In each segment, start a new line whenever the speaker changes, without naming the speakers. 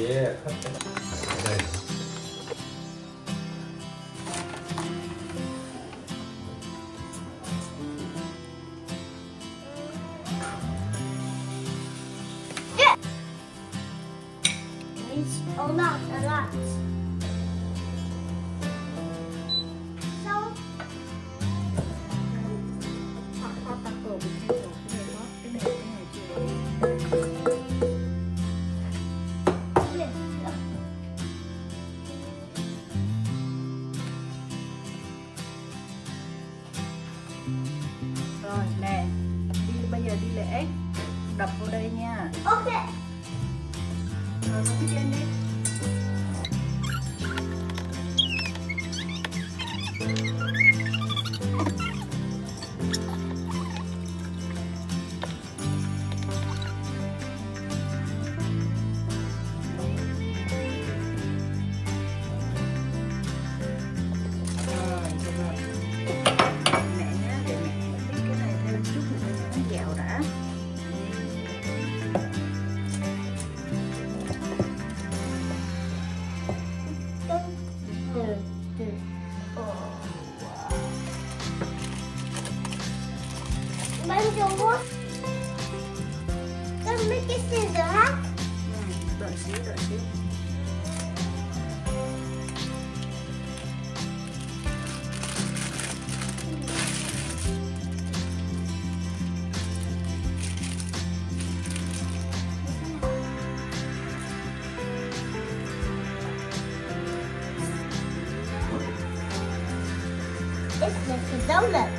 Yeah, thích. Ở đây.
A lot. So,
Họ tắt cổ bị thiếu rồi, cái này rồi nè, bây giờ đi lễ, đập vô đây nha.
ok.
Rồi con thích lên đi.
Bánh Churros. Con biết cái scissor hả?
Đợi xíu.
It's like a donut.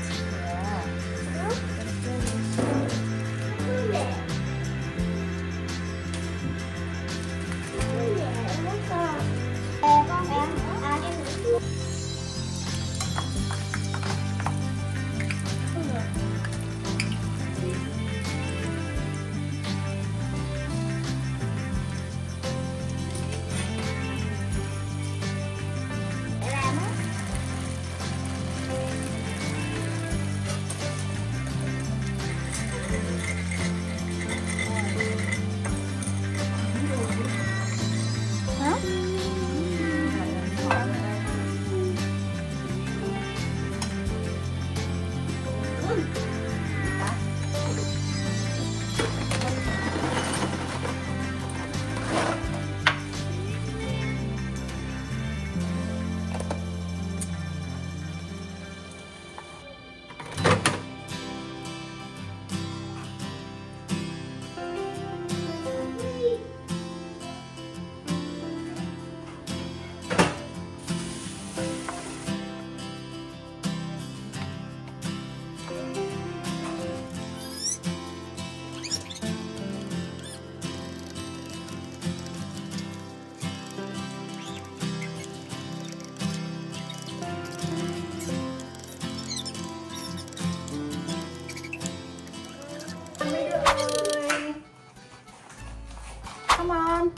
Come on.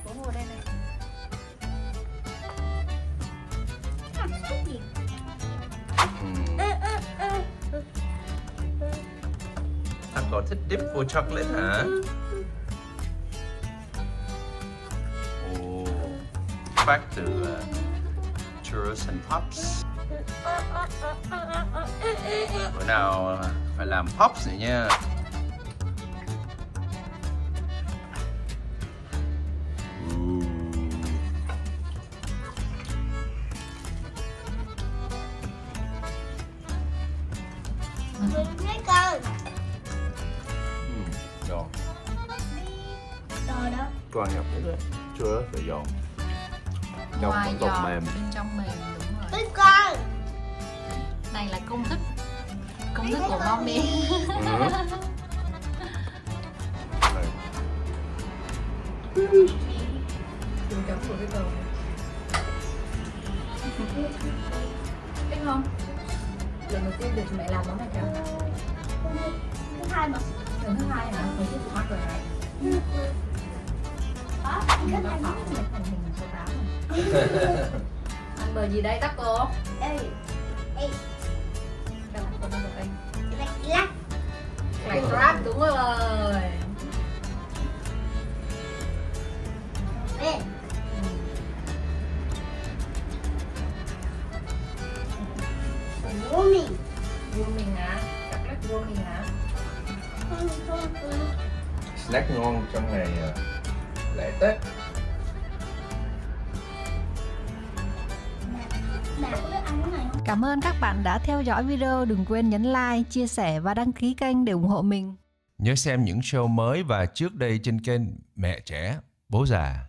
Bố ngồi đây này.
Anh có thích dip vô chocolate hả? Oh, back to churros and pops. Bữa nào phải làm pops nữa nha.
Rồi đó.
Con nhập cái chưa phải giòn.
Ngoài
còn
giòn,
mềm.
bên trong mềm, đúng rồi.
Với con.
Này là công thức của mommy.
Đừng cắm vào cái cầu. Thích không? Lần đầu tiên được mẹ làm món này cho.
Thứ hai mà.
Lần thứ hai hả? Hồi trước mắc rồi này.
Đó,
Nó
cái
có
này.
phỏng để thành hình số 8 rồi. Ăn bờ gì đây tắc cô?
Ê.
Đâu con ăn bờ đây.
Lắc.
Lạch rap đúng rồi.
Ê. Bố mình.
Vua mình hả? Chắc lát vua mình hả?
Không, không, không.
Snack ngon trong ngày lễ Tết.
Bà có biết ăn cái này không?
Cảm ơn các bạn đã theo dõi video. Đừng quên nhấn like, chia sẻ và đăng ký kênh để ủng hộ mình.
Nhớ xem những show mới và trước đây trên kênh Mẹ Trẻ Bố Già.